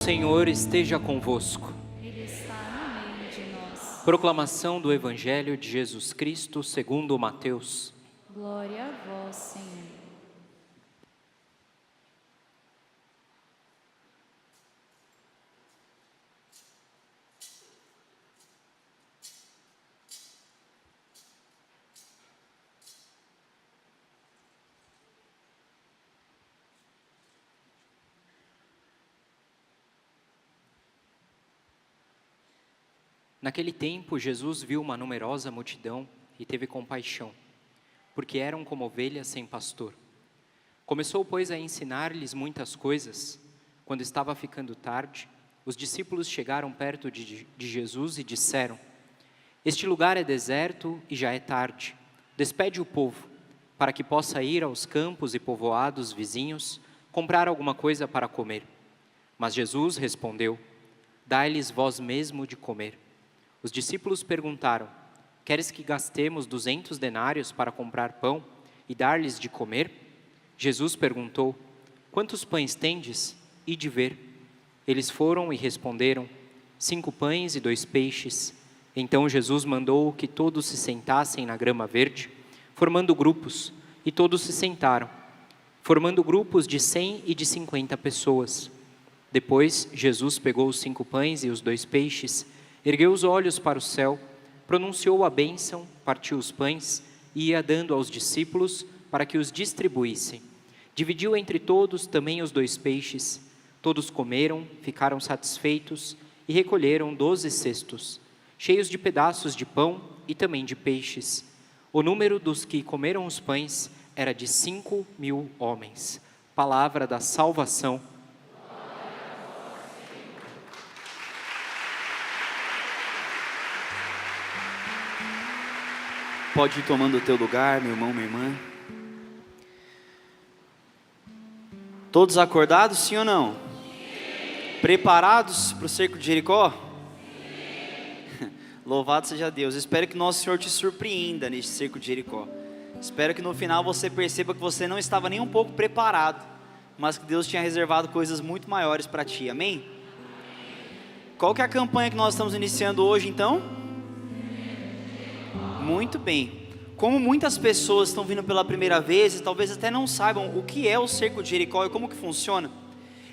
O Senhor esteja convosco. Ele está no meio de nós. Proclamação do Evangelho de Jesus Cristo segundo Mateus. Glória a vós, Senhor. Naquele tempo, Jesus viu uma numerosa multidão e teve compaixão, porque eram como ovelhas sem pastor. Começou, pois, a ensinar-lhes muitas coisas. Quando estava ficando tarde, os discípulos chegaram perto de Jesus e disseram: Este lugar é deserto e já é tarde. Despede o povo, para que possa ir aos campos e povoados vizinhos, comprar alguma coisa para comer. Mas Jesus respondeu: Dai-lhes vós mesmo de comer. Os discípulos perguntaram: Queres que gastemos 200 denários para comprar pão e dar-lhes de comer? Jesus perguntou: Quantos pães tendes? Ide ver. Eles foram e responderam: 5 pães e 2 peixes. Então Jesus mandou que todos se sentassem na grama verde, formando grupos, e todos se sentaram, formando grupos de 100 e de 50 pessoas. Depois Jesus pegou os 5 pães e os 2 peixes, ergueu os olhos para o céu, pronunciou a bênção, partiu os pães e ia dando aos discípulos para que os distribuíssem. Dividiu entre todos também os 2 peixes. Todos comeram, ficaram satisfeitos e recolheram 12 cestos, cheios de pedaços de pão e também de peixes. O número dos que comeram os pães era de 5.000 homens. Palavra da salvação. Pode ir tomando o teu lugar, meu irmão, minha irmã. Todos acordados, sim ou não? Sim. Preparados para o cerco de Jericó? Sim. Louvado seja Deus. Espero que nosso Senhor te surpreenda neste cerco de Jericó. Espero que no final você perceba que você não estava nem um pouco preparado, mas que Deus tinha reservado coisas muito maiores para ti. Amém? Qual que é a campanha que nós estamos iniciando hoje, então? Muito bem. Como muitas pessoas estão vindo pela primeira vez e talvez até não saibam o que é o cerco de Jericó e como que funciona,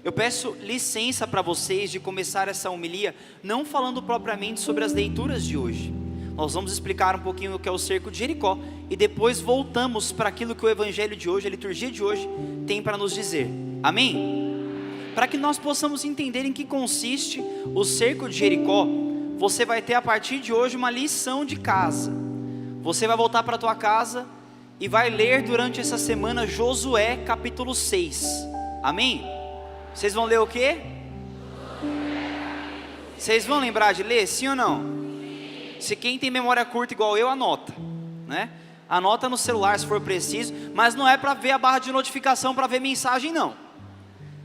eu peço licença para vocês de começar essa homilia não falando propriamente sobre as leituras de hoje. Nós vamos explicar um pouquinho o que é o cerco de Jericó e depois voltamos para aquilo que o evangelho de hoje, a liturgia de hoje, tem para nos dizer. Amém? Para que nós possamos entender em que consiste o cerco de Jericó, você vai ter a partir de hoje uma lição de casa. Você vai voltar para a tua casa e vai ler durante essa semana Josué capítulo 6. Amém? Vocês vão ler o quê? Vocês vão lembrar de ler, sim ou não? Se quem tem memória curta igual eu, anota, né? Anota no celular se for preciso, mas não é para ver a barra de notificação, para ver mensagem não.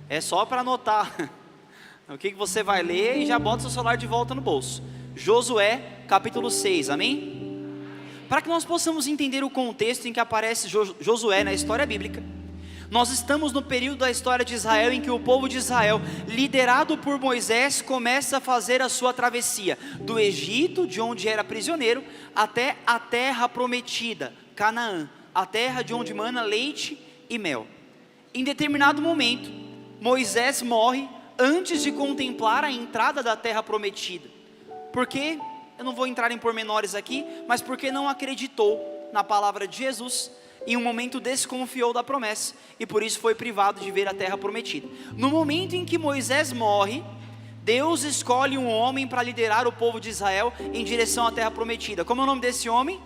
É só para anotar o que você vai ler e já bota seu celular de volta no bolso. Josué capítulo 6, amém? Para que nós possamos entender o contexto em que aparece Josué na história bíblica, nós estamos no período da história de Israel em que o povo de Israel, liderado por Moisés, começa a fazer a sua travessia do Egito, de onde era prisioneiro, até a terra prometida, Canaã, a terra de onde mana leite e mel. Em determinado momento, Moisés morre antes de contemplar a entrada da terra prometida. Por quê? Eu não vou entrar em pormenores aqui, mas porque não acreditou na palavra de Jesus, em um momento desconfiou da promessa, e por isso foi privado de ver a terra prometida. No momento em que Moisés morre, Deus escolhe um homem para liderar o povo de Israel em direção à terra prometida. Como é o nome desse homem?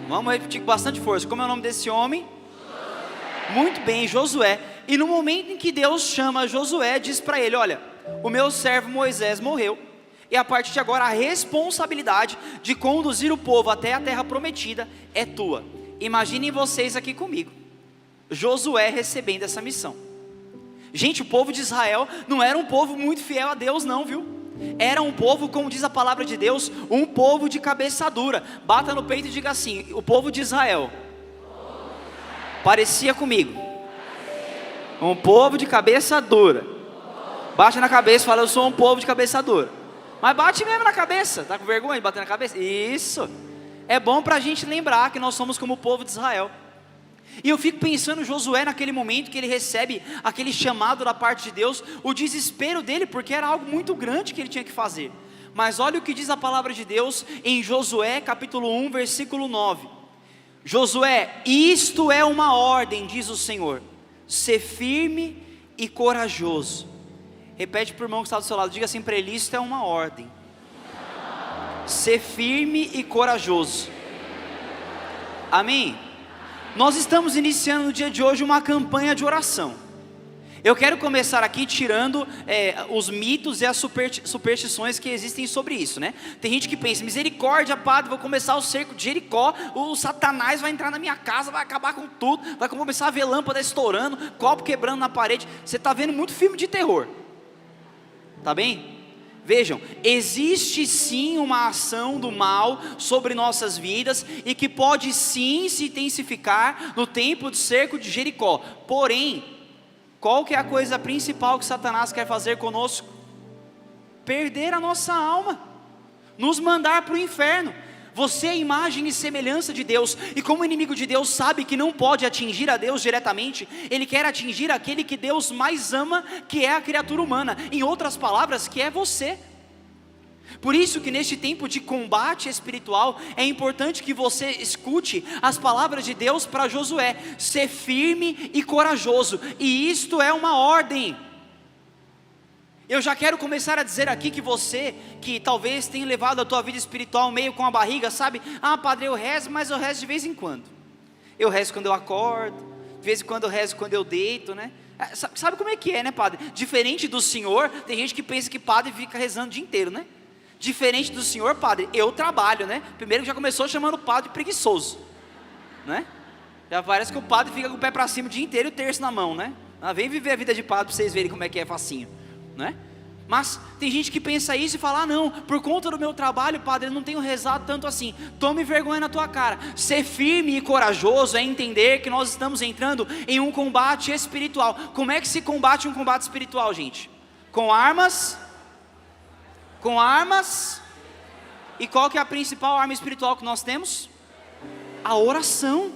Vamos repetir com bastante força. Como é o nome desse homem? Josué. Muito bem, Josué. E no momento em que Deus chama Josué, diz para ele: olha, o meu servo Moisés morreu, e a partir de agora a responsabilidade de conduzir o povo até a terra prometida é tua. Imaginem vocês aqui comigo, Josué recebendo essa missão. Gente, o povo de Israel não era um povo muito fiel a Deus não, viu? Era um povo, como diz a palavra de Deus, um povo de cabeça dura. Bata no peito e diga assim: o povo de Israel parecia comigo um povo de cabeça dura. Bate na cabeça e fala, eu sou um povo de cabeça dura. Mas bate mesmo na cabeça. Tá com vergonha de bater na cabeça? Isso. É bom para a gente lembrar que nós somos como o povo de Israel. E eu fico pensando Josué naquele momento que ele recebe aquele chamado da parte de Deus, o desespero dele, porque era algo muito grande que ele tinha que fazer. Mas olha o que diz a palavra de Deus em Josué capítulo 1, versículo 9. Josué, isto é uma ordem, diz o Senhor, ser firme e corajoso. Repete para o irmão que está do seu lado, diga assim para ele, isto é uma ordem. Ser firme e corajoso. Amém? Nós estamos iniciando no dia de hoje uma campanha de oração. Eu quero começar aqui tirando os mitos e as superstições que existem sobre isso, né? Tem gente que pensa, misericórdia, padre, vou começar o cerco de Jericó, o Satanás vai entrar na minha casa, vai acabar com tudo, vai começar a ver lâmpada estourando, copo quebrando na parede. Você está vendo muito filme de terror, tá bem? Vejam, existe sim uma ação do mal sobre nossas vidas e que pode sim se intensificar no tempo do cerco de Jericó. Porém, qual que é a coisa principal que Satanás quer fazer conosco? Perder a nossa alma, nos mandar para o inferno. Você é a imagem e semelhança de Deus, e como o inimigo de Deus sabe que não pode atingir a Deus diretamente, ele quer atingir aquele que Deus mais ama, que é a criatura humana, em outras palavras, que é você. Por isso que neste tempo de combate espiritual, é importante que você escute as palavras de Deus para Josué, ser firme e corajoso, e isto é uma ordem. Eu já quero começar a dizer aqui que você, que talvez tenha levado a tua vida espiritual meio com a barriga, sabe? Ah, padre, eu rezo, mas eu rezo de vez em quando. Eu rezo quando eu acordo, de vez em quando eu rezo quando eu deito, né? Sabe como é que é, né, padre? Diferente do senhor, tem gente que pensa que padre fica rezando o dia inteiro, né? Diferente do senhor, padre, eu trabalho, né? Primeiro que já começou chamando o padre de preguiçoso, né? Já parece que o padre fica com o pé para cima o dia inteiro e o terço na mão, né? Ah, vem viver a vida de padre para vocês verem como é que é facinho, né? Mas tem gente que pensa isso e fala, ah não, por conta do meu trabalho, padre, eu não tenho rezado tanto assim. Tome vergonha na tua cara. Ser firme e corajoso é entender que nós estamos entrando em um combate espiritual. Como é que se combate um combate espiritual, gente? Com armas. E qual que é a principal arma espiritual que nós temos? A oração.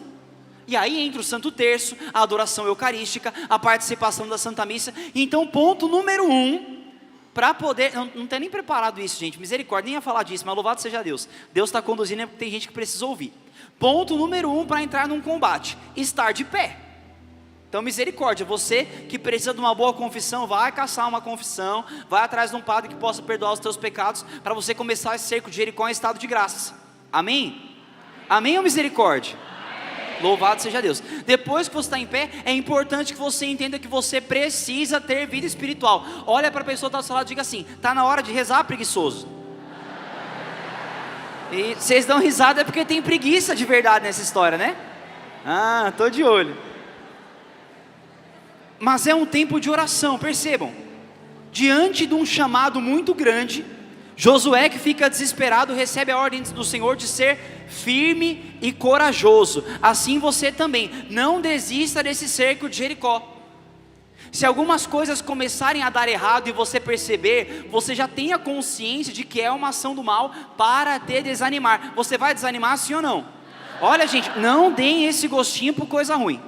E aí entra o Santo Terço, a adoração eucarística, a participação da Santa Missa. Então ponto número 1, para poder, não tem nem preparado isso, gente, misericórdia, nem ia falar disso, mas louvado seja Deus. Deus está conduzindo, porque tem gente que precisa ouvir. Ponto número 1 para entrar num combate, estar de pé. Então misericórdia, você que precisa de uma boa confissão, vai caçar uma confissão, vai atrás de um padre que possa perdoar os teus pecados, para você começar esse cerco de Jericó em estado de graça. Amém? Amém ou misericórdia? Amém. Louvado seja Deus. Depois que você está em pé, é importante que você entenda que você precisa ter vida espiritual. Olha para a pessoa que está do seu lado e diga assim, está na hora de rezar, preguiçoso? E vocês dão risada é porque tem preguiça de verdade nessa história, né? Ah, estou de olho. Mas é um tempo de oração, percebam, diante de um chamado muito grande, Josué, que fica desesperado, recebe a ordem do Senhor de ser firme e corajoso. Assim você também, não desista desse cerco de Jericó. Se algumas coisas começarem a dar errado e você perceber, você já tenha consciência de que é uma ação do mal para te desanimar. Você vai desanimar sim ou não? Olha gente, não deem esse gostinho por coisa ruim.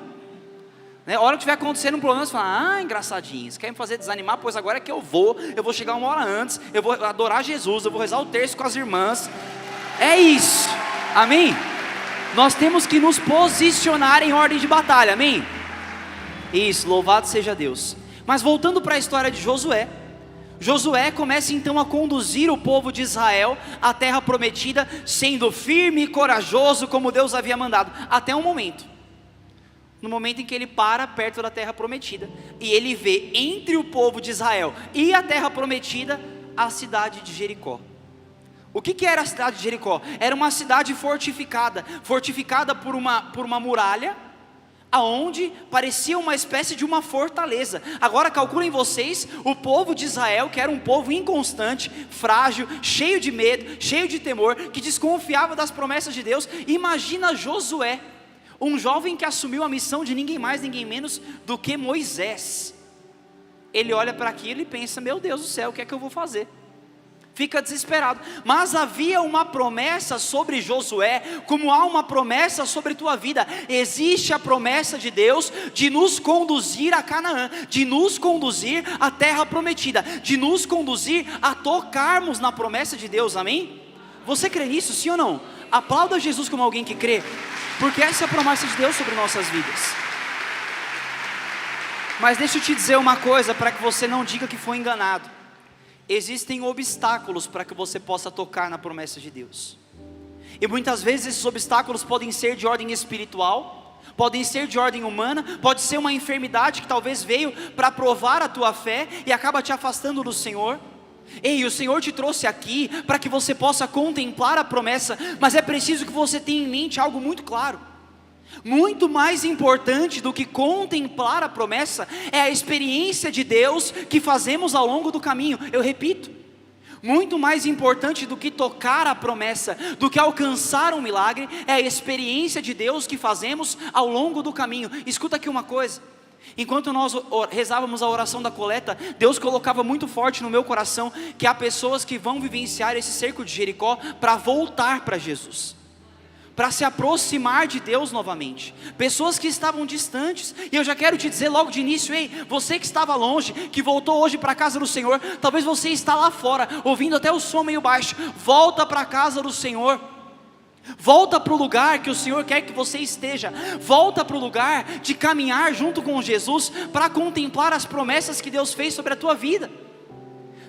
A hora que estiver acontecendo um problema, você fala, engraçadinhos, querem me fazer desanimar? Pois agora é que eu vou chegar uma hora antes, eu vou adorar Jesus, eu vou rezar o terço com as irmãs. É isso, amém? Nós temos que nos posicionar em ordem de batalha, amém? Isso, louvado seja Deus. Mas voltando para a história de Josué, Josué começa então a conduzir o povo de Israel à terra prometida, sendo firme e corajoso como Deus havia mandado, até um momento. No momento em que ele para perto da terra prometida, e ele vê entre o povo de Israel e a terra prometida, a cidade de Jericó. O que era a cidade de Jericó? Era uma cidade fortificada por uma muralha, aonde parecia uma espécie de uma fortaleza. Agora calculem vocês, o povo de Israel, que era um povo inconstante, frágil, cheio de medo, cheio de temor, que desconfiava das promessas de Deus. Imagina Josué, um jovem que assumiu a missão de ninguém mais, ninguém menos do que Moisés. ele olha para aquilo e pensa, meu Deus do céu, o que é que eu vou fazer? Fica desesperado. Mas havia uma promessa sobre Josué, como há uma promessa sobre tua vida. Existe a promessa de Deus de nos conduzir a Canaã, de nos conduzir à terra prometida, de nos conduzir a tocarmos na promessa de Deus, amém? Você crê nisso, sim ou não? Aplauda Jesus como alguém que crê, porque essa é a promessa de Deus sobre nossas vidas. Mas deixa eu te dizer uma coisa, para que você não diga que foi enganado. Existem obstáculos para que você possa tocar na promessa de Deus. E muitas vezes esses obstáculos podem ser de ordem espiritual, podem ser de ordem humana, pode ser uma enfermidade que talvez veio para provar a tua fé e acaba te afastando do Senhor. Ei, o Senhor te trouxe aqui para que você possa contemplar a promessa, mas é preciso que você tenha em mente algo muito claro. Muito mais importante do que contemplar a promessa é a experiência de Deus que fazemos ao longo do caminho. Eu repito, muito mais importante do que tocar a promessa, do que alcançar um milagre, é a experiência de Deus que fazemos ao longo do caminho. Escuta aqui uma coisa, enquanto nós rezávamos a oração da coleta, Deus colocava muito forte no meu coração que há pessoas que vão vivenciar esse cerco de Jericó para voltar para Jesus, para se aproximar de Deus novamente, pessoas que estavam distantes. E eu já quero te dizer logo de início, ei, você que estava longe, que voltou hoje para a casa do Senhor, talvez você está lá fora, ouvindo até o som meio baixo, volta para a casa do Senhor, volta para o lugar que o Senhor quer que você esteja, volta para o lugar de caminhar junto com Jesus, para contemplar as promessas que Deus fez sobre a tua vida.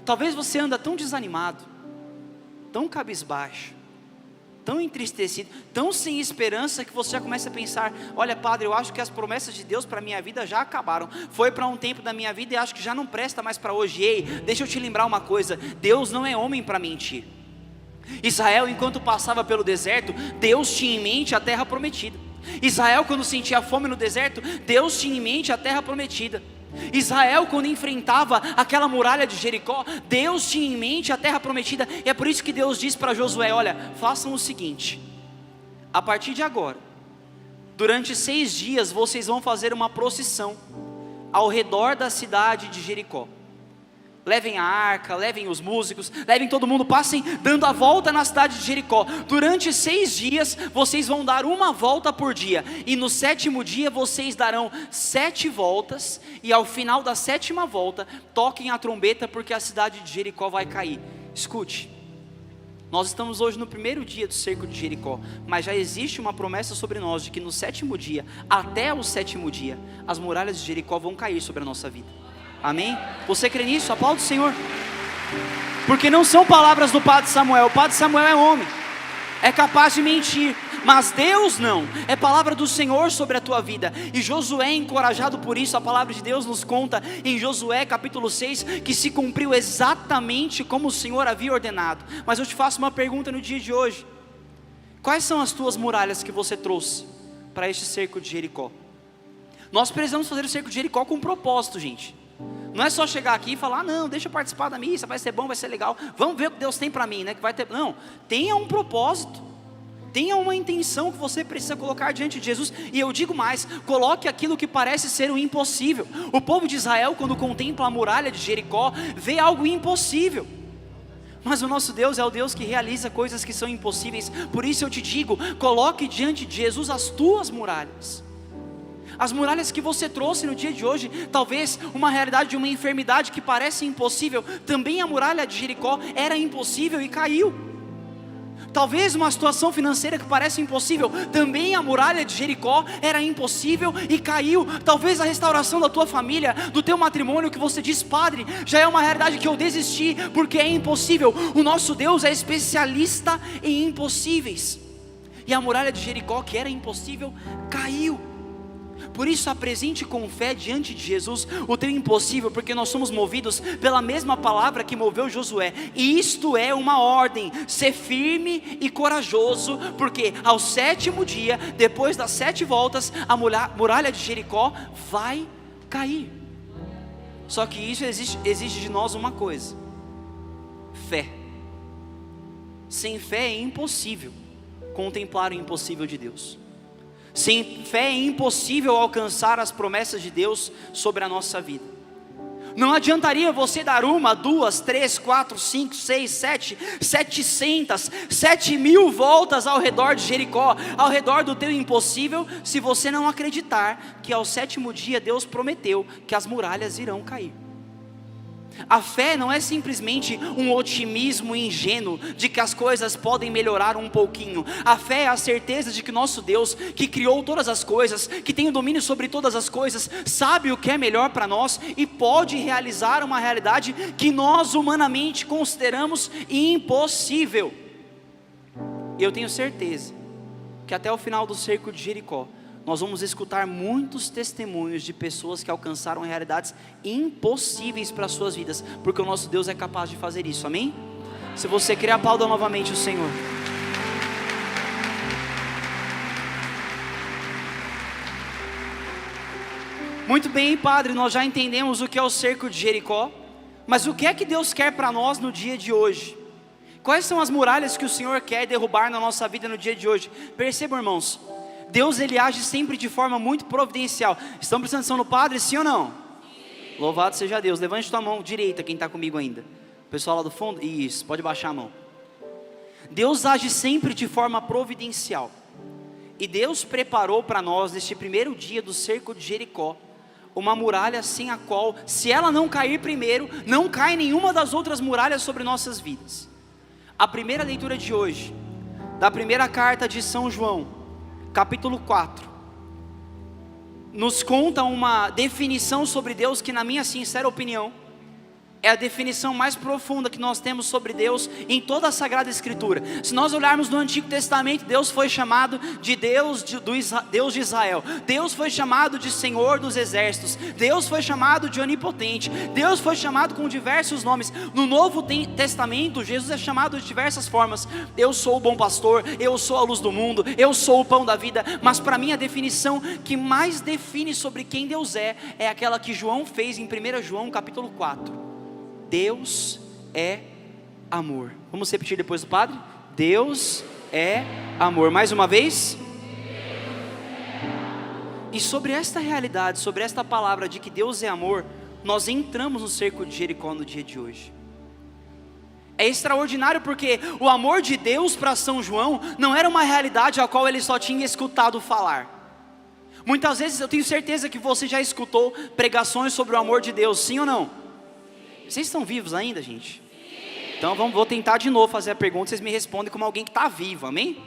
Talvez você anda tão desanimado, tão cabisbaixo, tão entristecido, tão sem esperança, que você já começa a pensar, olha padre, eu acho que as promessas de Deus para a minha vida já acabaram, foi para um tempo da minha vida e acho que já não presta mais para hoje. Ei, deixa eu te lembrar uma coisa, Deus não é homem para mentir. Israel, enquanto passava pelo deserto, Deus tinha em mente a terra prometida. Israel, quando sentia fome no deserto, Deus tinha em mente a terra prometida. Israel, quando enfrentava aquela muralha de Jericó, Deus tinha em mente a terra prometida. E é por isso que Deus diz para Josué, olha, façam o seguinte, a partir de agora, durante 6 dias vocês vão fazer uma procissão ao redor da cidade de Jericó. Levem a arca, levem os músicos, levem todo mundo, passem dando a volta na cidade de Jericó. Durante 6 dias, vocês vão dar uma volta por dia. E no 7º dia, vocês darão 7 voltas. E ao final da 7ª volta, toquem a trombeta, porque a cidade de Jericó vai cair. Escute, nós estamos hoje no 1º dia do cerco de Jericó, mas já existe uma promessa sobre nós, de que no 7º dia, até o 7º dia, as muralhas de Jericó vão cair sobre a nossa vida. Amém? Você crê nisso? Aplaude o Senhor. Porque não são palavras do padre Samuel. O padre Samuel é homem, é capaz de mentir, mas Deus não. É palavra do Senhor sobre a tua vida. E Josué, encorajado por isso, a palavra de Deus nos conta em Josué capítulo 6, que se cumpriu exatamente como o Senhor havia ordenado. Mas eu te faço uma pergunta no dia de hoje: quais são as tuas muralhas que você trouxe para este cerco de Jericó? Nós precisamos fazer o cerco de Jericó com um propósito, gente. Não é só chegar aqui e falar, ah, não, deixa eu participar da missa, vai ser bom, vai ser legal, vamos ver o que Deus tem para mim, né? Que vai ter... Não, tenha um propósito, tenha uma intenção que você precisa colocar diante de Jesus. E eu digo mais, coloque aquilo que parece ser o impossível. O povo de Israel, quando contempla a muralha de Jericó, vê algo impossível. Mas o nosso Deus é o Deus que realiza coisas que são impossíveis. Por isso eu te digo, coloque diante de Jesus as tuas muralhas. As muralhas que você trouxe no dia de hoje, talvez uma realidade de uma enfermidade que parece impossível, também a muralha de Jericó era impossível e caiu. Talvez uma situação financeira que parece impossível, também a muralha de Jericó era impossível e caiu. Talvez a restauração da tua família, do teu matrimônio, que você diz, padre, já é uma realidade que eu desisti porque é impossível. O nosso Deus é especialista em impossíveis. E a muralha de Jericó, que era impossível, caiu. Por isso apresente com fé diante de Jesus o teu impossível, porque nós somos movidos pela mesma palavra que moveu Josué. E isto é uma ordem: ser firme e corajoso, porque ao 7º dia, depois das 7 voltas, a muralha de Jericó vai cair. Só que isso exige de nós uma coisa: fé. Sem fé é impossível contemplar o impossível de Deus. Sem fé é impossível alcançar as promessas de Deus sobre a nossa vida. Não adiantaria você dar 1, 2, 3, 4, 5, 6, 7, 700, 7.000 voltas ao redor de Jericó, ao redor do teu impossível, se você não acreditar que ao 7º dia Deus prometeu que as muralhas irão cair. A fé não é simplesmente um otimismo ingênuo de que as coisas podem melhorar um pouquinho. A fé é a certeza de que nosso Deus, que criou todas as coisas, que tem o domínio sobre todas as coisas, sabe o que é melhor para nós e pode realizar uma realidade que nós humanamente consideramos impossível. E eu tenho certeza que até o final do cerco de Jericó, nós vamos escutar muitos testemunhos de pessoas que alcançaram realidades impossíveis para as suas vidas, porque o nosso Deus é capaz de fazer isso, amém? Se você quer, aplauda novamente o Senhor. Muito bem, Padre, nós já entendemos o que é o cerco de Jericó, mas o que é que Deus quer para nós no dia de hoje? Quais são as muralhas que o Senhor quer derrubar na nossa vida no dia de hoje? Percebam, irmãos, Deus ele age sempre de forma muito providencial. Estão prestando atenção no Padre, sim ou não? Sim. Louvado seja Deus. Levante tua mão direita, quem está comigo ainda. O pessoal lá do fundo, isso, pode baixar a mão. Deus age sempre de forma providencial. E Deus preparou para nós, neste primeiro dia do cerco de Jericó, uma muralha sem a qual, se ela não cair primeiro, não cai nenhuma das outras muralhas sobre nossas vidas. A primeira leitura de hoje, da primeira carta de São João, capítulo 4, nos conta uma definição sobre Deus que, na minha sincera opinião, é a definição mais profunda que nós temos sobre Deus em toda a Sagrada Escritura. Se nós olharmos no Antigo Testamento, Deus foi chamado de Deus de Israel, Deus foi chamado de Senhor dos Exércitos, Deus foi chamado de Onipotente, Deus foi chamado com diversos nomes. No Novo Testamento, Jesus é chamado de diversas formas. Eu sou o bom pastor, eu sou a luz do mundo, eu sou o pão da vida. Mas para mim a definição que mais define sobre quem Deus é aquela que João fez em 1 João capítulo 4. Deus é amor. Vamos repetir depois do Padre? Deus é amor. Mais uma vez. E sobre esta realidade, sobre esta palavra de que Deus é amor, nós entramos no cerco de Jericó no dia de hoje. É extraordinário porque o amor de Deus para São João não era uma realidade a qual ele só tinha escutado falar. Muitas vezes eu tenho certeza que você já escutou pregações sobre o amor de Deus, sim ou não? Vocês estão vivos ainda, gente? Então vou tentar de novo fazer a pergunta. Vocês me respondem como alguém que está vivo, amém?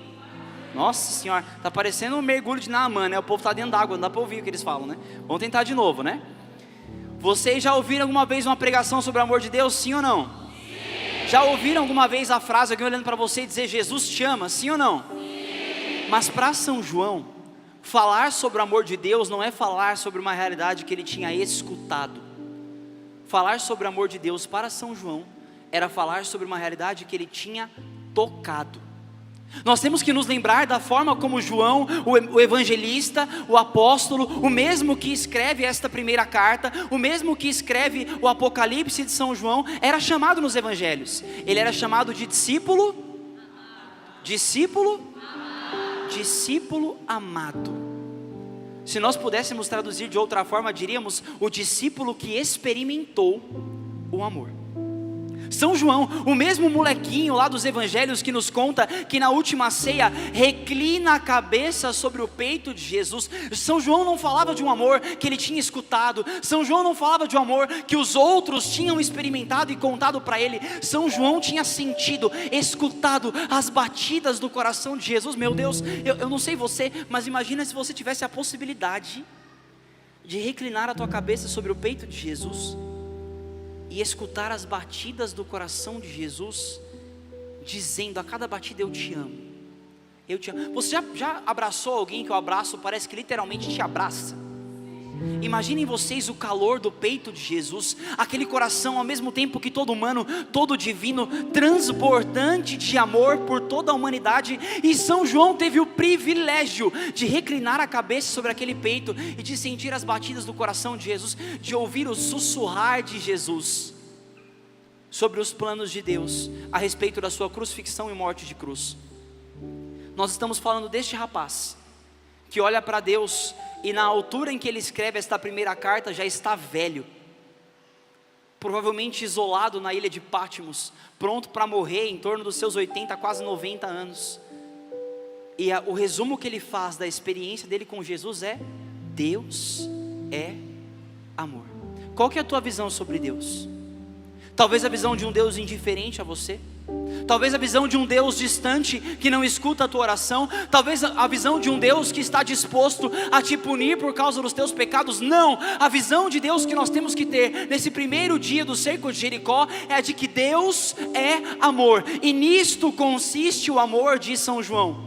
Nossa senhora, está parecendo um mergulho de Naamã, né? O povo está dentro d'água, não dá para ouvir o que eles falam, né? Vamos tentar de novo, né? Vocês já ouviram alguma vez uma pregação sobre o amor de Deus, sim ou não? Sim. Já ouviram alguma vez a frase, alguém olhando para você e dizer Jesus te ama, sim ou não? Sim. Mas para São João, falar sobre o amor de Deus não é falar sobre uma realidade que ele tinha escutado. Falar sobre o amor de Deus para São João era falar sobre uma realidade que ele tinha tocado. Nós temos que nos lembrar da forma como João, o evangelista, o apóstolo, o mesmo que escreve esta primeira carta, o mesmo que escreve o Apocalipse de São João, era chamado nos evangelhos. Ele era chamado de discípulo amado. Se nós pudéssemos traduzir de outra forma, diríamos o discípulo que experimentou o amor. São João, o mesmo molequinho lá dos evangelhos que nos conta que na última ceia reclina a cabeça sobre o peito de Jesus. São João não falava de um amor que ele tinha escutado. São João não falava de um amor que os outros tinham experimentado e contado para ele. São João tinha sentido, escutado as batidas do coração de Jesus. Meu Deus, eu não sei você, mas imagina se você tivesse a possibilidade de reclinar a tua cabeça sobre o peito de Jesus e escutar as batidas do coração de Jesus, dizendo a cada batida: eu te amo, eu te amo. Você já abraçou alguém que o abraço parece que literalmente te abraça? Imaginem vocês o calor do peito de Jesus, aquele coração ao mesmo tempo que todo humano, todo divino, transbordante de amor por toda a humanidade. E São João teve o privilégio de reclinar a cabeça sobre aquele peito e de sentir as batidas do coração de Jesus, de ouvir o sussurrar de Jesus sobre os planos de Deus a respeito da sua crucifixão e morte de cruz. Nós estamos falando deste rapaz que olha para Deus e na altura em que ele escreve esta primeira carta já está velho. provavelmente isolado na ilha de Patmos, pronto para morrer em torno dos seus 80, quase 90 anos. E o resumo que ele faz da experiência dele com Jesus é: Deus é amor. Qual que é a tua visão sobre Deus? Talvez a visão de um Deus indiferente a você, talvez a visão de um Deus distante que não escuta a tua oração, talvez a visão de um Deus que está disposto a te punir por causa dos teus pecados. Não, a visão de Deus que nós temos que ter nesse primeiro dia do cerco de Jericó é a de que Deus é amor, e nisto consiste o amor, diz São João.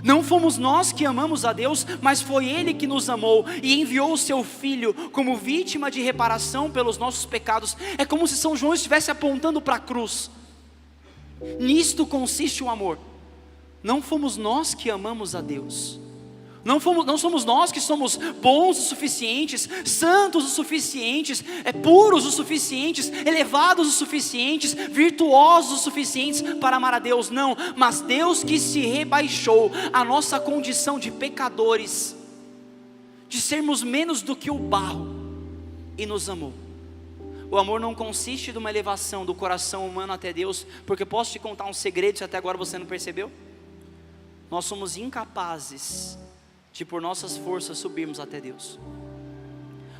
Não fomos nós que amamos a Deus, mas foi Ele que nos amou e enviou o seu Filho como vítima de reparação pelos nossos pecados. É como se São João estivesse apontando para a cruz. Nisto consiste o amor. Não fomos nós que amamos a Deus, não somos nós que somos bons o suficientes, santos o suficientes, puros o suficientes, elevados o suficientes, virtuosos o suficientes para amar a Deus. Não, mas Deus que se rebaixou à nossa condição de pecadores, de sermos menos do que o barro, e nos amou. O amor não consiste de uma elevação do coração humano até Deus, porque posso te contar um segredo se até agora você não percebeu? Nós somos incapazes de por nossas forças subirmos até Deus.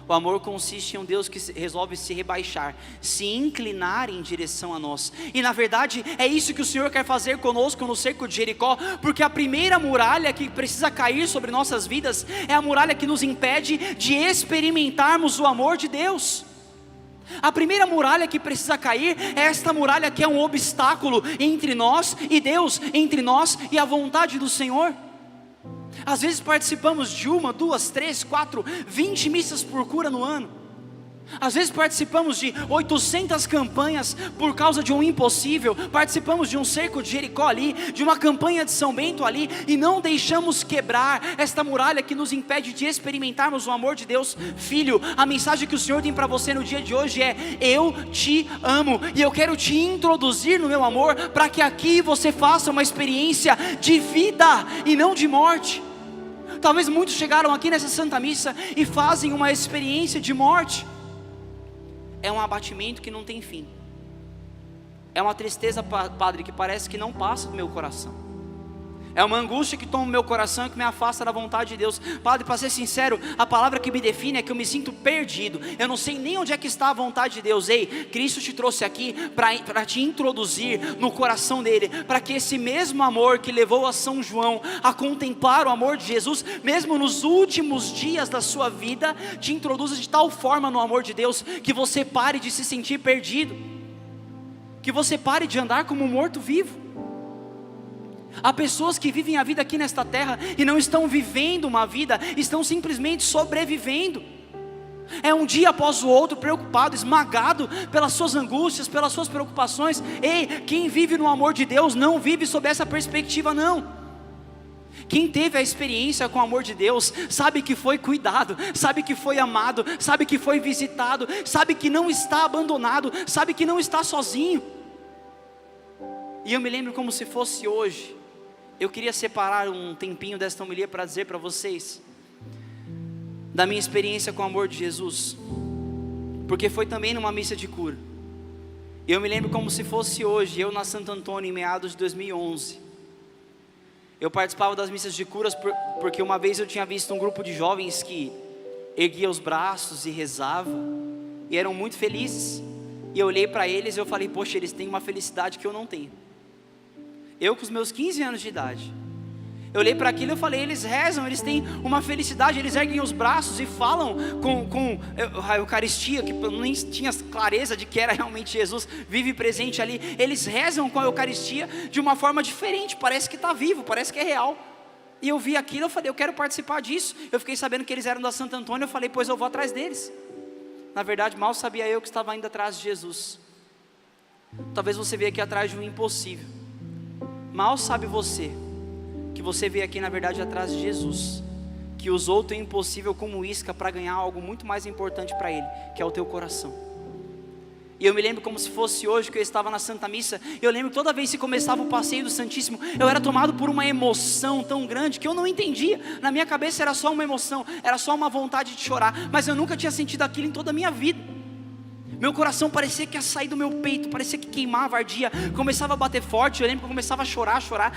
O amor consiste em um Deus que resolve se rebaixar, se inclinar em direção a nós. E na verdade é isso que o Senhor quer fazer conosco no cerco de Jericó, porque a primeira muralha que precisa cair sobre nossas vidas é a muralha que nos impede de experimentarmos o amor de Deus. A primeira muralha que precisa cair é esta muralha que é um obstáculo entre nós e Deus, entre nós e a vontade do Senhor. Às vezes participamos de 1, 2, 3, 4, 20 missas por cura no ano. Às vezes participamos de 800 campanhas por causa de um impossível. Participamos de um cerco de Jericó ali, de uma campanha de São Bento ali, e não deixamos quebrar esta muralha que nos impede de experimentarmos o amor de Deus. Filho, a mensagem que o Senhor tem para você no dia de hoje é: eu te amo, e eu quero te introduzir no meu amor, para que aqui você faça uma experiência de vida e não de morte. Talvez muitos chegaram aqui nessa Santa Missa e fazem uma experiência de morte. É um abatimento que não tem fim. É uma tristeza, Padre, que parece que não passa do meu coração. É uma angústia que toma o meu coração e que me afasta da vontade de Deus. Padre, para ser sincero, a palavra que me define é que eu me sinto perdido. Eu não sei nem onde é que está a vontade de Deus. Ei, Cristo te trouxe aqui para te introduzir no coração dele, para que esse mesmo amor que levou a São João a contemplar o amor de Jesus, mesmo nos últimos dias da sua vida, te introduza de tal forma no amor de Deus, que você pare de se sentir perdido, que você pare de andar como um morto-vivo. Há pessoas que vivem a vida aqui nesta terra e não estão vivendo uma vida, estão simplesmente sobrevivendo. É um dia após o outro, preocupado, esmagado pelas suas angústias, pelas suas preocupações. Ei, quem vive no amor de Deus não vive sob essa perspectiva, não. Quem teve a experiência com o amor de Deus, sabe que foi cuidado, sabe que foi amado, sabe que foi visitado, sabe que não está abandonado, sabe que não está sozinho. E eu me lembro como se fosse hoje. Eu queria separar um tempinho desta homilia para dizer para vocês da minha experiência com o amor de Jesus, porque foi também numa missa de cura. Eu me lembro como se fosse hoje, eu na Santo Antônio em meados de 2011. Eu participava das missas de curas porque uma vez eu tinha visto um grupo de jovens que erguia os braços e rezava, e eram muito felizes. E eu olhei para eles e eu falei: poxa, eles têm uma felicidade que eu não tenho. Eu com os meus 15 anos de idade, eu olhei para aquilo e eu falei: eles rezam, eles têm uma felicidade, eles erguem os braços e falam com a Eucaristia, que eu nem tinha clareza de que era realmente Jesus, vive presente ali. Eles rezam com a Eucaristia de uma forma diferente, parece que está vivo, parece que é real. E eu vi aquilo, eu falei: eu quero participar disso. Eu fiquei sabendo que eles eram da Santo Antônio, eu falei: pois eu vou atrás deles. Na verdade, mal sabia eu que estava indo atrás de Jesus. Talvez você veio aqui atrás de um impossível. Mal sabe você que você veio aqui na verdade atrás de Jesus, que usou o teu impossível como isca para ganhar algo muito mais importante para Ele, que é o teu coração. E eu me lembro como se fosse hoje que eu estava na Santa Missa. Eu lembro que toda vez que começava o passeio do Santíssimo, eu era tomado por uma emoção tão grande que eu não entendia. Na minha cabeça era só uma emoção, era só uma vontade de chorar, mas eu nunca tinha sentido aquilo em toda a minha vida. Meu coração parecia que ia sair do meu peito, parecia que queimava, ardia, começava a bater forte. Eu lembro que eu começava a chorar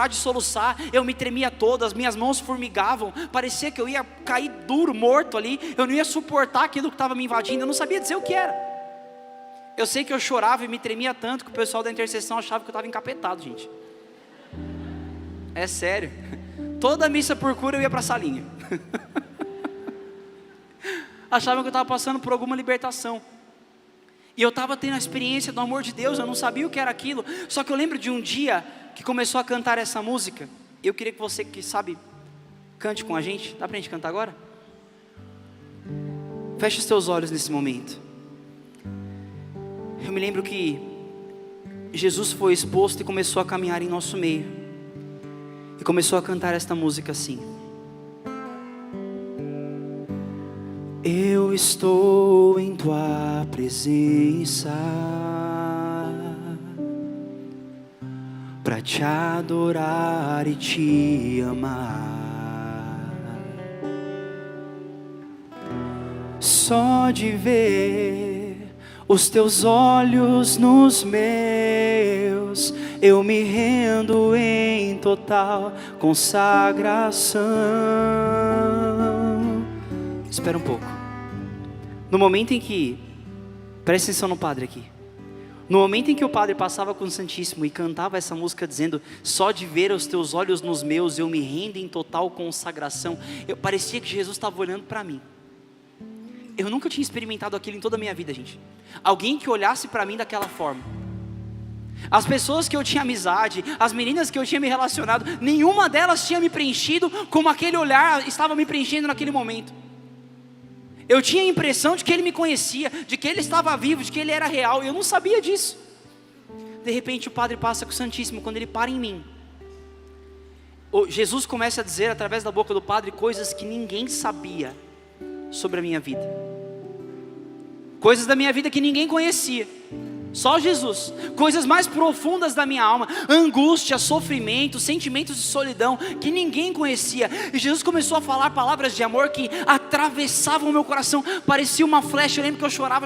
de soluçar. Eu me tremia toda, as minhas mãos formigavam, parecia que eu ia cair duro, morto ali. Eu não ia suportar aquilo que estava me invadindo, eu não sabia dizer o que era. Eu sei que eu chorava e me tremia tanto que o pessoal da intercessão achava que eu estava encapetado, gente. É sério. Toda missa por cura eu ia para a salinha. Achavam que eu estava passando por alguma libertação. E eu estava tendo a experiência do amor de Deus, eu não sabia o que era aquilo. Só que eu lembro de um dia que começou a cantar essa música. Eu queria que você que sabe, cante com a gente. Dá pra gente cantar agora? Feche os teus olhos nesse momento. Eu me lembro que Jesus foi exposto e começou a caminhar em nosso meio. E começou a cantar esta música assim: eu estou em tua presença para te adorar e te amar. Só de ver os teus olhos nos meus, eu me rendo em total consagração. Espera um pouco. No momento em que, presta atenção no padre aqui. No momento em que o padre passava com o Santíssimo e cantava essa música dizendo: só de ver os teus olhos nos meus, eu me rendo em total consagração, parecia que Jesus estava olhando para mim. Eu nunca tinha experimentado aquilo em toda a minha vida, gente. Alguém que olhasse para mim daquela forma. As pessoas que eu tinha amizade, as meninas que eu tinha me relacionado, nenhuma delas tinha me preenchido como aquele olhar estava me preenchendo naquele momento. Eu tinha a impressão de que ele me conhecia, de que ele estava vivo, de que ele era real, e eu não sabia disso. De repente o padre passa com o Santíssimo, quando ele para em mim, Jesus começa a dizer através da boca do padre coisas que ninguém sabia sobre a minha vida. Coisas da minha vida que ninguém conhecia, só Jesus. Coisas mais profundas da minha alma, angústia, sofrimento, sentimentos de solidão que ninguém conhecia. E Jesus começou a falar palavras de amor que atravessavam o meu coração, parecia uma flecha. Eu lembro que eu chorava,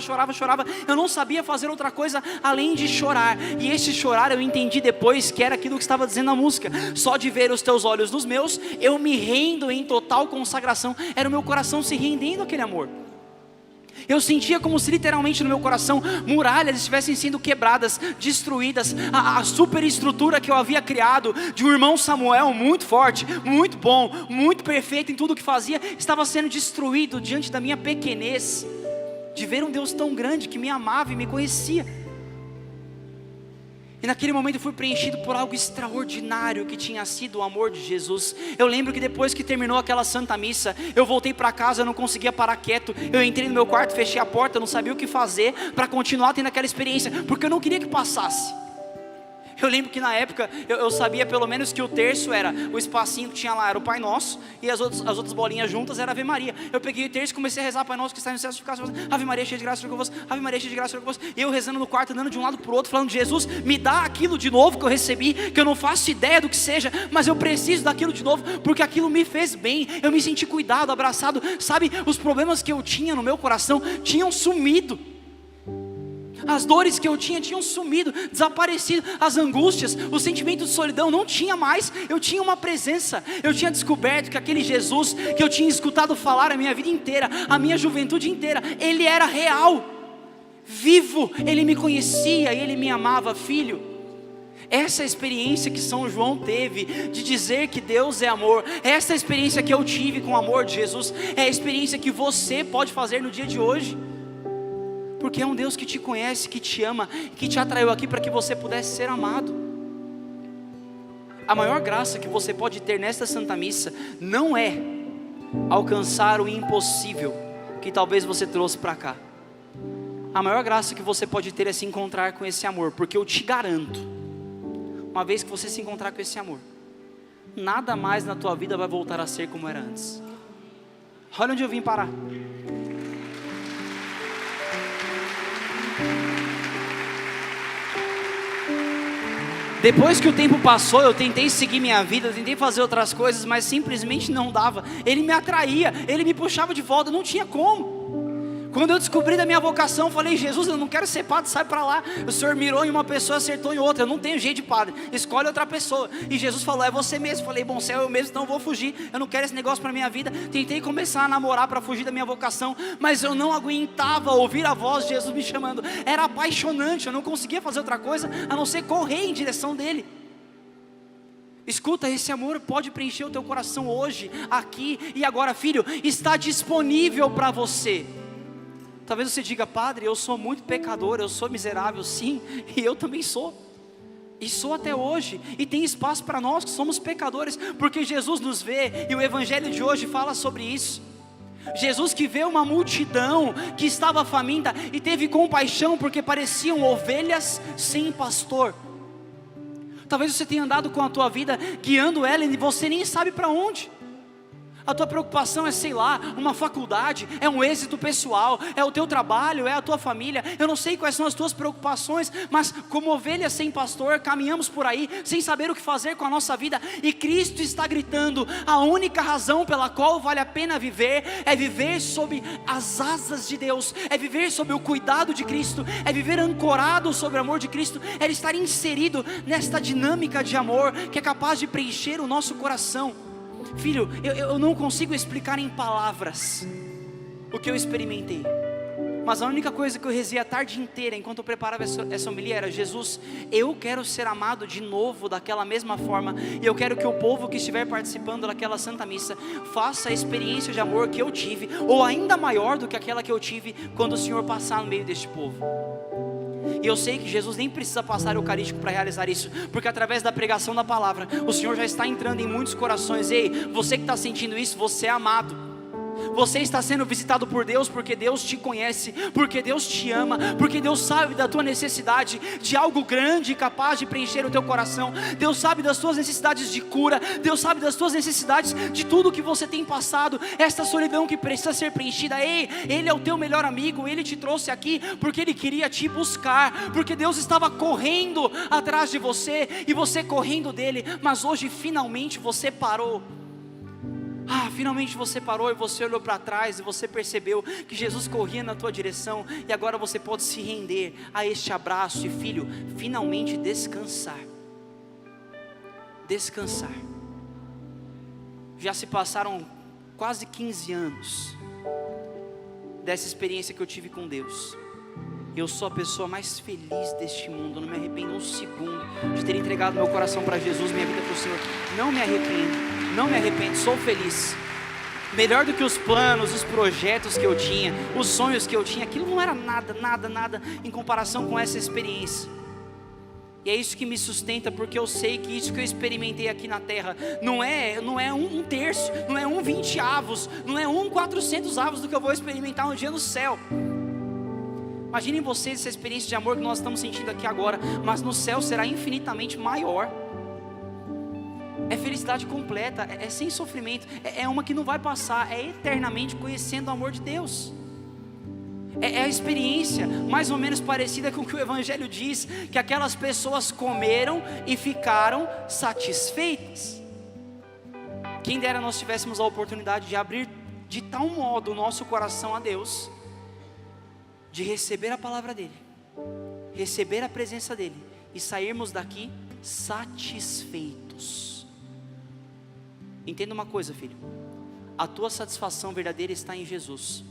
eu não sabia fazer outra coisa além de chorar. E esse chorar eu entendi depois que era aquilo que estava dizendo a música: só de ver os teus olhos nos meus, eu me rendo em total consagração. Era o meu coração se rendendo àquele amor. Eu sentia como se literalmente no meu coração muralhas estivessem sendo quebradas, destruídas. A superestrutura que eu havia criado de um irmão Samuel muito forte, muito bom, muito perfeito em tudo que fazia, estava sendo destruído diante da minha pequenez, de ver um Deus tão grande que me amava e me conhecia. E naquele momento eu fui preenchido por algo extraordinário que tinha sido o amor de Jesus. Eu lembro que depois que terminou aquela Santa Missa, eu voltei para casa, eu não conseguia parar quieto. Eu entrei no meu quarto, fechei a porta, eu não sabia o que fazer para continuar tendo aquela experiência, porque eu não queria que passasse. Eu lembro que na época eu sabia pelo menos que o terço era o espacinho que tinha lá, era o Pai Nosso, e as outras bolinhas juntas era Ave Maria. Eu peguei o terço e comecei a rezar: Pai Nosso que está no céu, santificado, Ave Maria cheia de graça, Ave Maria cheia de graça, e eu rezando no quarto, andando de um lado para o outro, falando: Jesus, me dá aquilo de novo que eu recebi, que eu não faço ideia do que seja, mas eu preciso daquilo de novo, porque aquilo me fez bem. Eu me senti cuidado, abraçado, sabe, os problemas que eu tinha no meu coração tinham sumido. As dores que eu tinham sumido, desaparecido. As angústias, o sentimento de solidão não tinha mais. Eu tinha uma presença. Eu tinha descoberto que aquele Jesus que eu tinha escutado falar a minha vida inteira, a minha juventude inteira, Ele era real, vivo. Ele me conhecia e Ele me amava. Filho, essa é a experiência que São João teve de dizer que Deus é amor. Essa é a experiência que eu tive com o amor de Jesus. É a experiência que você pode fazer no dia de hoje, porque é um Deus que te conhece, que te ama, que te atraiu aqui para que você pudesse ser amado. A maior graça que você pode ter nesta Santa Missa não é alcançar o impossível que talvez você trouxe para cá. A maior graça que você pode ter é se encontrar com esse amor, porque eu te garanto, uma vez que você se encontrar com esse amor, nada mais na tua vida vai voltar a ser como era antes. Olha onde eu vim parar. Depois que o tempo passou, eu tentei seguir minha vida, eu tentei fazer outras coisas, mas simplesmente não dava. Ele me atraía, ele me puxava de volta, não tinha como. Quando eu descobri da minha vocação, eu falei: Jesus, eu não quero ser padre, sai para lá. O Senhor mirou em uma pessoa, acertou em outra. Eu não tenho jeito de padre, escolhe outra pessoa. E Jesus falou: é você mesmo. Eu falei: bom, se é eu mesmo, então eu vou fugir. Eu não quero esse negócio para minha vida. Tentei começar a namorar para fugir da minha vocação, mas eu não aguentava ouvir a voz de Jesus me chamando. Era apaixonante, eu não conseguia fazer outra coisa a não ser correr em direção dele. Escuta, esse amor pode preencher o teu coração hoje, aqui e agora. Filho, está disponível para você. Talvez você diga: padre, eu sou muito pecador, eu sou miserável. Sim, e eu também sou, e sou até hoje, e tem espaço para nós que somos pecadores, porque Jesus nos vê, e o evangelho de hoje fala sobre isso. Jesus que vê uma multidão que estava faminta, e teve compaixão, porque pareciam ovelhas sem pastor. Talvez você tenha andado com a tua vida, guiando ela, e você nem sabe para onde. A tua preocupação é, sei lá, uma faculdade, é um êxito pessoal, é o teu trabalho, é a tua família. Eu não sei quais são as tuas preocupações, mas como ovelhas sem pastor, caminhamos por aí, sem saber o que fazer com a nossa vida. E Cristo está gritando: a única razão pela qual vale a pena viver, é viver sob as asas de Deus, é viver sob o cuidado de Cristo, é viver ancorado sobre o amor de Cristo, é estar inserido nesta dinâmica de amor, que é capaz de preencher o nosso coração. Filho, eu não consigo explicar em palavras o que eu experimentei, mas a única coisa que eu rezei a tarde inteira, enquanto eu preparava essa homilia, era: Jesus, eu quero ser amado de novo daquela mesma forma, e eu quero que o povo que estiver participando daquela Santa Missa faça a experiência de amor que eu tive, ou ainda maior do que aquela que eu tive quando o Senhor passar no meio deste povo. E eu sei que Jesus nem precisa passar o Eucarístico para realizar isso, porque através da pregação da palavra, o Senhor já está entrando em muitos corações. Ei, você que está sentindo isso, você é amado. Você está sendo visitado por Deus, porque Deus te conhece, porque Deus te ama, porque Deus sabe da tua necessidade de algo grande, capaz de preencher o teu coração. Deus sabe das tuas necessidades de cura, Deus sabe das tuas necessidades, de tudo que você tem passado, esta solidão que precisa ser preenchida. Ei, Ele é o teu melhor amigo, Ele te trouxe aqui porque Ele queria te buscar, porque Deus estava correndo atrás de você, e você correndo dele, mas hoje finalmente você parou. Finalmente você parou, e você olhou para trás, e você percebeu que Jesus corria na tua direção, e agora você pode se render a este abraço, e filho, finalmente descansar. Descansar. Já se passaram quase 15 anos dessa experiência que eu tive com Deus. Eu sou a pessoa mais feliz deste mundo. Não me arrependo um segundo de ter entregado meu coração para Jesus, minha vida para o Senhor. Não me arrependo, não me arrependo, sou feliz. Melhor do que os planos, os projetos que eu tinha, os sonhos que eu tinha. Aquilo não era nada em comparação com essa experiência. E é isso que me sustenta, porque eu sei que isso que eu experimentei aqui na terra não é um terço, não é 1/20, não é 1/400 do que eu vou experimentar um dia no céu. Imaginem vocês essa experiência de amor que nós estamos sentindo aqui agora, mas no céu será infinitamente maior. É felicidade completa, é sem sofrimento, é uma que não vai passar, é eternamente conhecendo o amor de Deus. É a experiência mais ou menos parecida com o que o Evangelho diz, que aquelas pessoas comeram e ficaram satisfeitas. Quem dera nós tivéssemos a oportunidade de abrir de tal modo o nosso coração a Deus, de receber a palavra dEle, receber a presença dEle, e sairmos daqui satisfeitos. Entenda uma coisa, filho, a tua satisfação verdadeira está em Jesus.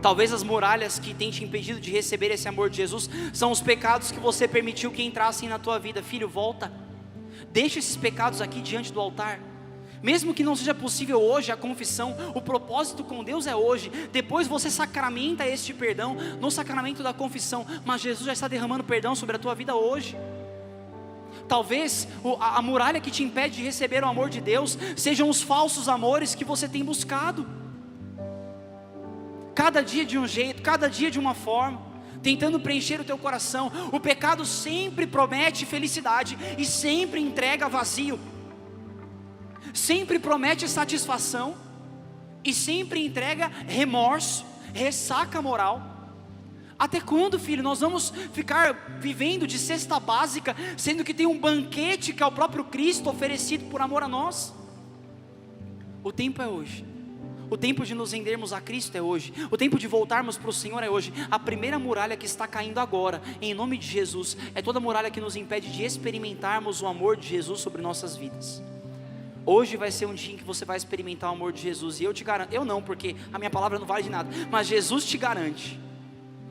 Talvez as muralhas que têm te impedido de receber esse amor de Jesus são os pecados que você permitiu que entrassem na tua vida. Filho, volta, deixa esses pecados aqui diante do altar. Mesmo que não seja possível hoje a confissão, o propósito com Deus é hoje. Depois você sacramenta este perdão no sacramento da confissão, mas Jesus já está derramando perdão sobre a tua vida hoje. Talvez a muralha que te impede de receber o amor de Deus sejam os falsos amores que você tem buscado. Cada dia de um jeito, cada dia de uma forma, tentando preencher o teu coração. O pecado sempre promete felicidade e sempre entrega vazio. Sempre promete satisfação e sempre entrega remorso, ressaca moral. Até quando, filho, nós vamos ficar vivendo de cesta básica, sendo que tem um banquete que é o próprio Cristo oferecido por amor a nós? O tempo é hoje. O tempo de nos rendermos a Cristo é hoje. O tempo de voltarmos para o Senhor é hoje. A primeira muralha que está caindo agora, em nome de Jesus, é toda muralha que nos impede de experimentarmos o amor de Jesus sobre nossas vidas. Hoje vai ser um dia em que você vai experimentar o amor de Jesus. E eu te garanto, eu não, porque a minha palavra não vale de nada, mas Jesus te garante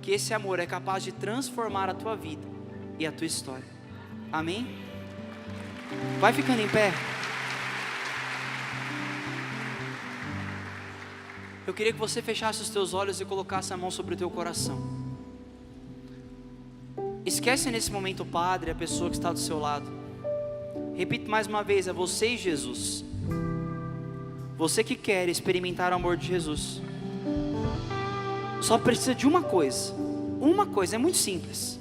que esse amor é capaz de transformar a tua vida e a tua história. Amém? Vai ficando em pé. Eu queria que você fechasse os teus olhos e colocasse a mão sobre o teu coração. Esquece nesse momento o Padre, a pessoa que está do seu lado. Repito mais uma vez, é você e Jesus. Você que quer experimentar o amor de Jesus. Só precisa de uma coisa, é muito simples.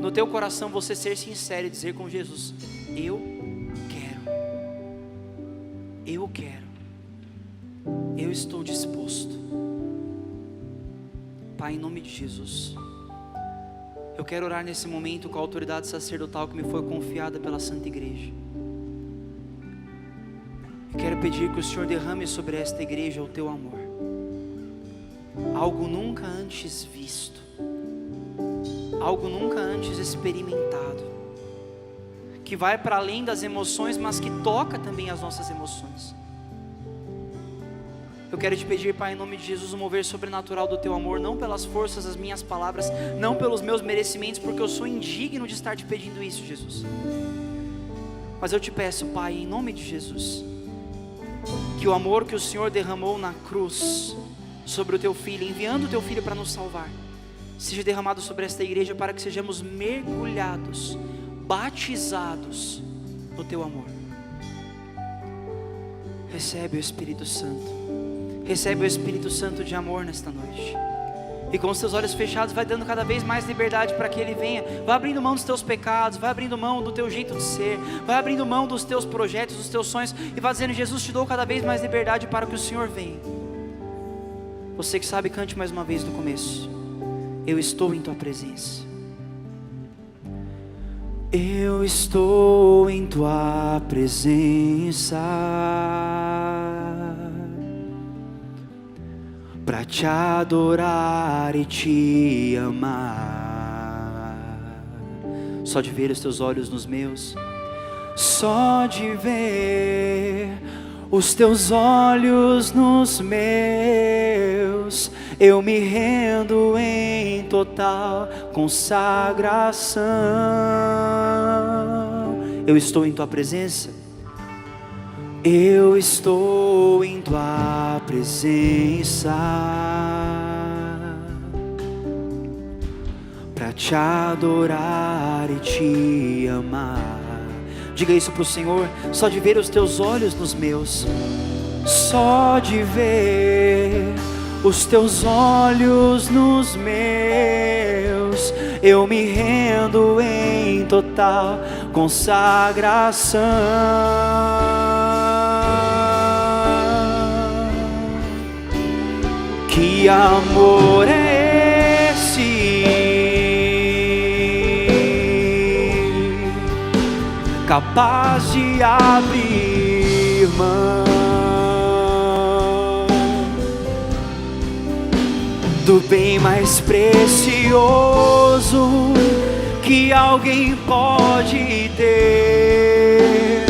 No teu coração você ser sincero e dizer com Jesus: eu quero, eu estou disposto. Pai, em nome de Jesus, eu quero orar nesse momento com a autoridade sacerdotal que me foi confiada pela Santa Igreja. Eu quero pedir que o Senhor derrame sobre esta igreja o teu amor, algo nunca antes visto, algo nunca antes experimentado, que vai para além das emoções, mas que toca também as nossas emoções. Eu quero te pedir, Pai, em nome de Jesus, um mover sobrenatural do teu amor, não pelas forças das minhas palavras, não pelos meus merecimentos, porque eu sou indigno de estar te pedindo isso, Jesus. Mas eu te peço, Pai, em nome de Jesus, que o amor que o Senhor derramou na cruz sobre o teu Filho, enviando o teu Filho para nos salvar, seja derramado sobre esta igreja, para que sejamos mergulhados, batizados no teu amor. Recebe o Espírito Santo. Recebe o Espírito Santo de amor nesta noite. E com os teus olhos fechados, vai dando cada vez mais liberdade para que Ele venha. Vai abrindo mão dos teus pecados, vai abrindo mão do teu jeito de ser, vai abrindo mão dos teus projetos, dos teus sonhos, e vai dizendo: Jesus, te dou cada vez mais liberdade para que o Senhor venha. Você que sabe, cante mais uma vez no começo: eu estou em tua presença. Eu estou em tua presença, pra te adorar e te amar. Só de ver os teus olhos nos meus, só de ver os teus olhos nos meus, eu me rendo em total consagração. Eu estou em tua presença. Eu estou em tua presença, pra te adorar e te amar. Diga isso pro Senhor: só de ver os teus olhos nos meus, só de ver os teus olhos nos meus, eu me rendo em total consagração. Que amor é esse, capaz de abrir mão do bem mais precioso que alguém pode ter,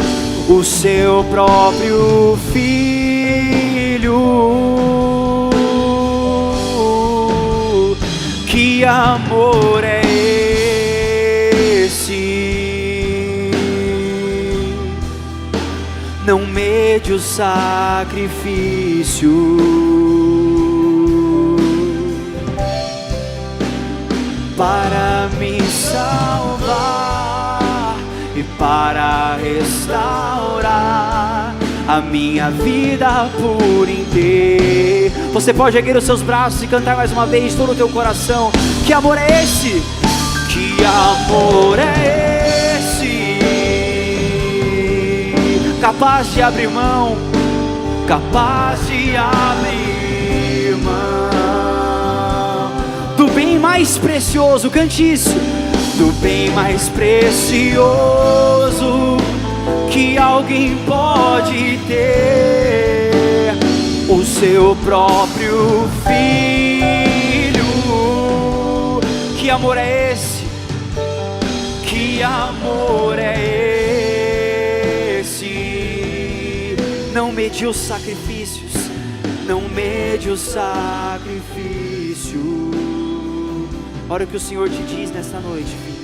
o seu próprio Filho. Que amor é esse? Não mede o sacrifício, para me salvar e para restaurar a minha vida por inteiro. Você pode erguer os seus braços e cantar mais uma vez todo o teu coração: que amor é esse? Que amor é esse? Capaz de abrir mão, capaz de abrir mão do bem mais precioso. Cante isso: do bem mais precioso que alguém pode ter, o seu próprio Filho. Que amor é esse? Que amor é esse? Não mediu sacrifícios, não mede o sacrifício. Olha o que o Senhor te diz nesta noite, filho.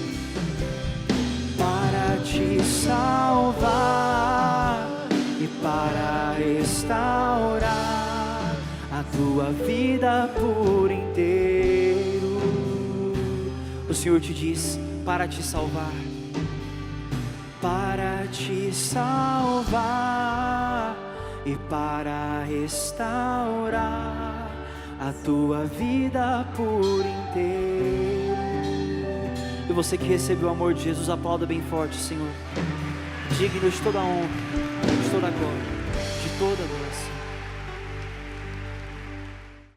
Para te salvar e para restaurar a tua vida por inteiro. O Senhor te diz para te salvar, para te salvar e para restaurar a tua vida por inteiro. E você que recebeu o amor de Jesus, aplauda bem forte, Senhor. Digno de toda a honra, de toda a glória, de toda a glória.